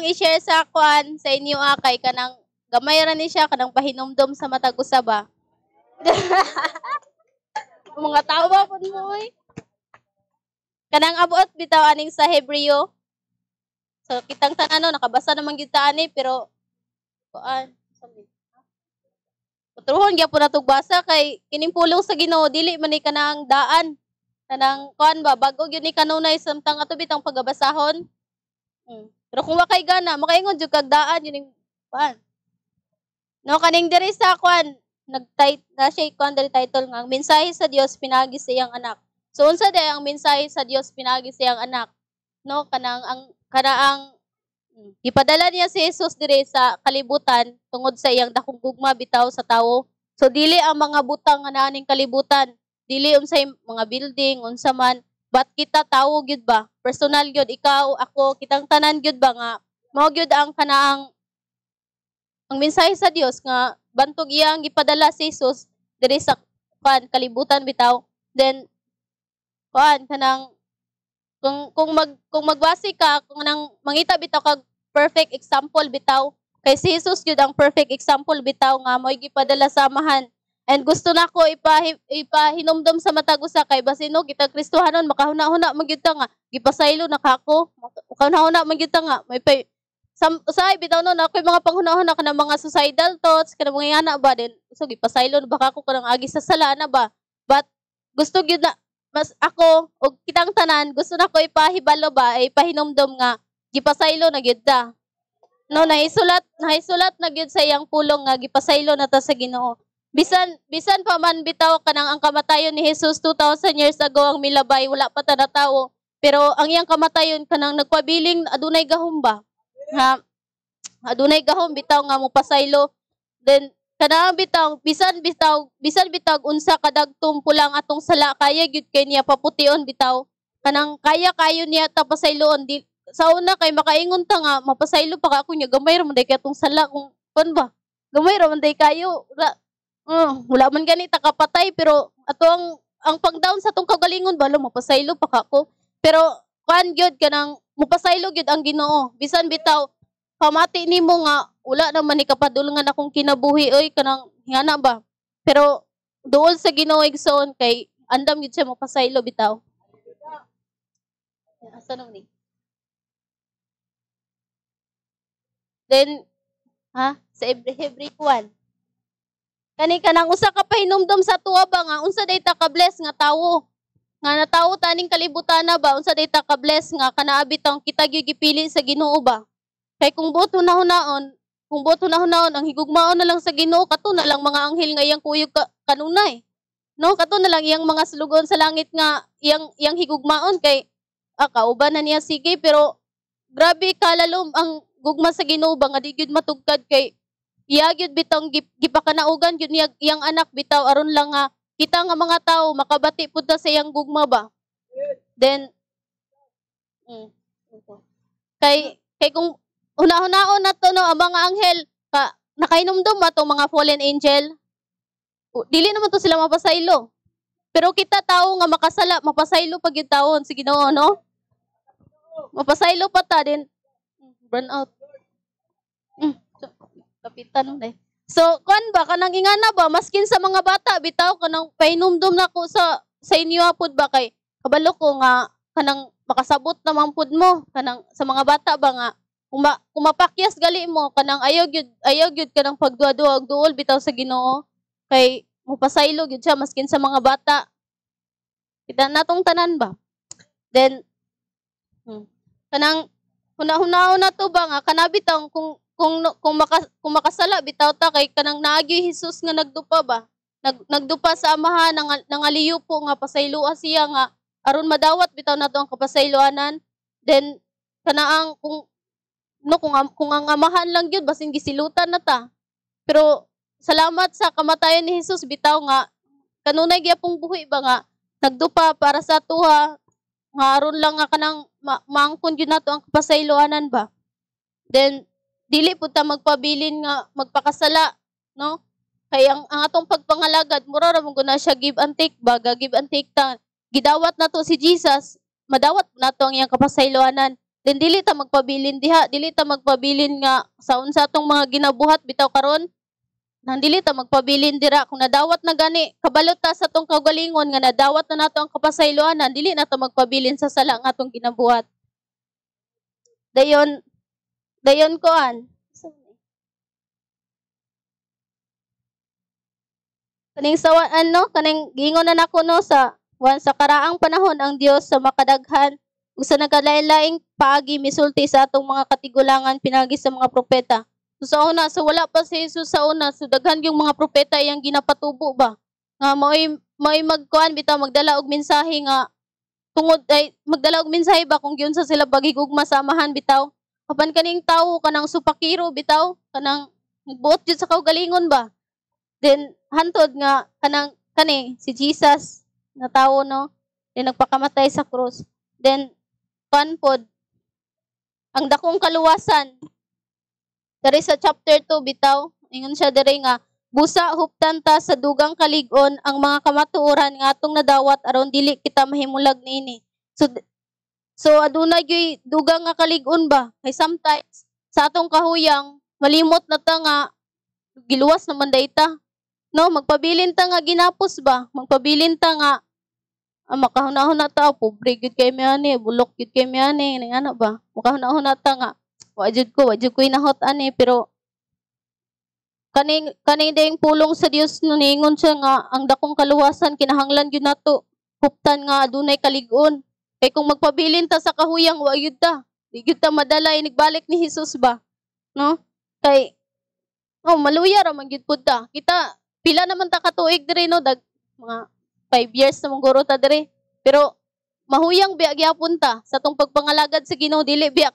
i-share sa kwan sa inyo kay kanang gamay ra ni siya kanang pahinumdom sa matag usaba. Mga tawa pud mo oy. Kanang abot bitaw aning sa Hebreo. So kitang tanan nakabasa naman gyud ta ani pero kuan sabi. Putruhon gyapon natog basa kay kining pulong sa Ginoo dili man ni kanang daan. Kanang kuan ba bago gyud ni kanunay samtang ato bitang pagabasahon. Pero kung wakay gana, makaingon jud kag daan yun yung kuan. No kaning diri sa kuan na siya kuan diri title nga mensahe sa Dios pinagi sa iyang anak. So unsa day ang mensahe sa Dios pinagi sa iyang anak? No kanang ipadala niya si Jesus diri sa kalibutan tungod sa iyang dakong gugma bitaw sa tawo. So dili ang mga butang nga naaning kalibutan, dili unsay mga building unsa man. But kita tao gyud ba? Personal gyud ikaw, ako, kitang tanan gyud ba nga mao gyud ang kanaang ang mensahe sa Dios nga bantog iyang gipadala si Jesus diri sa kalibutan bitaw. Then kanang kung magbase ka kung nang mangita bitaw kag perfect example bitaw kay si Jesus gyud ang perfect example bitaw nga mo'y gipadala sa amahan. And gusto nako ipahinumdom sa matag usa kay basino kita Kristohanon makahuna-huna man gyud ta nga gipasaylo na kako makahuna-huna man gyud ta nga may usay bitaw no ako'y mga panghuna-huna kana mga suicidal thoughts kana mga ana ba din so gipasaylo na ba kako kanang agi sa sala na ba but gusto gyud na mas ako og kitang tanan gusto nako ipahibalo ba ipahinumdom nga gipasaylo na gyud ta no nahisulat na gyud sa iyang pulong nga gipasaylo na ta sa Ginoo. Bisan pa man bitaw kanang ang kamatayon ni Jesus 2,000 years ago ang milabay wala pa ta natawo pero ang iyang kamatayon kanang nagpabiling adunay gahom ba ha adunay gahom bitaw nga mo pasaylo then kanang bitaw bisan bitag unsa kadagtom pulang atong sala kaya gyud kay niya papution bitaw kanang kaya kayo niya ta pasayloon di sa una kay makaingon ta nga mapasaylo pa ka ako niya gamay ra man day kay atong sala kung kon ba gamay ra man day kayo wala man gani ta kapatay pero ato ang pag-down sa tong kagalingon balo mapasaylo pa kako pero kan gyud kanang mapasaylo gyud ang Ginoo bisan bitaw pamati nimo nga wala naman ni kapadulngan akong kinabuhi oy kanang ngana ba pero duol sa Ginoo igsoon kay andam gyud siya mapasaylo bitaw. Asa nang ni then sa Hebreo 1 kani kanang usa ka pahinumdom sa tuwa ba nga unsa day ta ka-bless nga tawo nga natawo taning kalibutan na ba unsa day ta ka-bless nga kanaabit ang kita gyud gipili sa Ginoo ba kay kung buot hunaon ang higugmaon na lang sa Ginoo kato na lang mga anghel nga iyang kuyog kanunay no kato na lang iyang mga sulugon sa langit nga iyang higugmaon kay kauban na niya sige pero grabe kalalom ang gugma sa Ginoo ba nga di gyud matugkad kay iya gyud bitong gipakanaugan gyud niya iyang anak bitaw aron lang nga kita nga mga tawo makabati pud ta sa iyang gugma ba. Then kay kung una-unaon nato no ang mga anghel nakainumdum ba tong mga fallen angel? Dili naman to sila mapasaylo. Pero kita tawo nga makasala mapasaylo pag gyud taon si Ginoo no? Mapasaylo pa ta din burn out. Kapitan day. So, kuan ba kanang ingana ba maskin sa mga bata bitaw kanang pahinumdom nako sa inyo apod ba kay kabalo ko nga kanang makasabot naman pud mo kanang sa mga bata ba nga kung mapakyas gali mo kanang ayaw gyud kanang pagduwa-duwa og duol bitaw sa Ginoo kay mopasaylo gyud siya maskin sa mga bata. Kita natong tanan ba. Then kanang hunahunahon na to ba nga kanabitaw kung makasala bitaw ta kay kanang naagi Jesus nga nagdupa ba nagdupa sa amahan nangaliyo po nga pasayloa siya nga aron madawat bitaw nato ang kapasayloanan then kanaang kung ang amahan lang gyud basin gisilutan na ta pero salamat sa kamatayon ni Jesus bitaw nga kanunay gyapong buhi ba nga nagdupa para sa tuha nga aron lang nga kanang maangkon gyud nato ang kapasayloanan ba then dili pud ta magpabilin nga magpakasala no kay ang atong pagpangalagad mura ra mo guna siya give and take give and take ta gidawat nato si Jesus madawat nato ang iyang kapasayloanan Then dili ta magpabilin diha, dili ta magpabilin nga sa unsa tong mga ginabuhat bitaw karon. Nang dili ta magpabilin dira kung nadawat na gani kabalot ta sa tong kaugalingon nga nadawat na nato ang kapasayloanan, dili na ta magpabilin sa sala nga atong ginabuhat. Dayon koan. Kaning kaning giingon na nako no sa karaang panahon ang Dios sa makadaghan ug sa nagkalain-laing paagi misulti sa atong mga katigulangan pinagi sa mga propeta. So sa una, wala pa si Jesus sa una, so daghan yung mga propeta iyang ginapatubo ba? Nga may magkuan bitaw magdala og mensahe nga tungod ay magdala og mensahe ba kung giunsa sila bagigugma sa amahan bitaw. Apan kaning tawo kanang supakiro bitaw, kanang buot jud sa kaugalingon ba? Then hantod nga kani si Jesus na tawo no, then nagpakamatay sa krus. Then panpod ang dakong kaluwasan dari sa chapter 2 bitaw, ingon siya diri nga busa huptan ta sa dugang kalig-on ang mga kamatuoran nga atong nadawat aron dili kita mahimulag niini. So aduna gyud dugang nga kalig-on ba? Kay sometimes sa atong kahuyang malimot na ta nga giluwas naman dayta. No, magpabilin ta nga ginapos ba? Magpabilin ta nga makahunahon na ta, pobre gyud kay mi ani, bulok gyud kay mi ani, ning ana ba? Makahunahon na ta nga wa jud ko inahot ani, pero kani ding pulong sa Dios no ningon siya nga ang dakong kaluwasan kinahanglan gyud nato huptan nga adunay kalig-on. Kay kung magpabilin ta sa kahuyang wa gyud ta, di gyud ta madala inigbalik ni Jesus ba? No? Kay maluya ra man gyud pud ta. Kita pila naman ta katuig diri no, mga 5 years na mong guro ta diri. Pero mahuyang biya gyapon ta sa tong pagpangalagad sa Ginoo, dili biya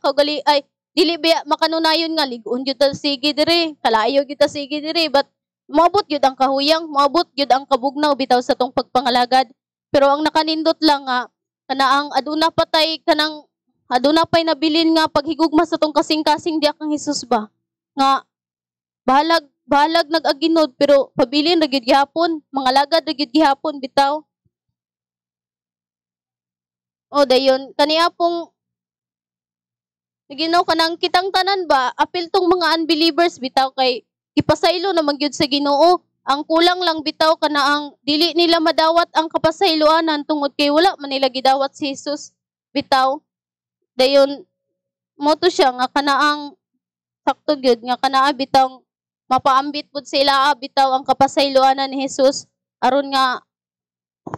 dili biya makanunayon nga lig-on gyud ta sige diri, kalayo gyud ta sige diri, but moabot gyud ang kahuyang, moabot gyud ang kabugnaw bitaw sa tong pagpangalagad. Pero ang nakanindot lang nga kanaang aduna pay nabilin nga paghigugma sa tong kasing-kasing diya kang Hesus ba? Nga bahalag nag-aginod pero pabilin ra gyud gihapon, mangalagad ra gyud gihapon bitaw. Dayon kaniya pong Ginoo kanang kitang tanan ba, apil tong mga unbelievers bitaw kay ipasaylo naman gyud sa Ginoo. Ang kulang lang bitaw kanaang dili nila madawat ang kapasayloanan tungod kay wala man nila gidawat si Jesus bitaw. Dayon mo to siya nga kanaang sakto gyud nga kanaa bitaw mapaambit pud sila bitaw ang kapasayloanan ni Jesus aron nga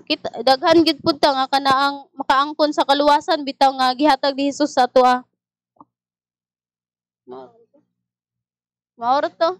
kita daghan gyud pud ta nga kanaang makaangkon sa kaluwasan bitaw nga gihatag ni Jesus sa ato. Maoro to.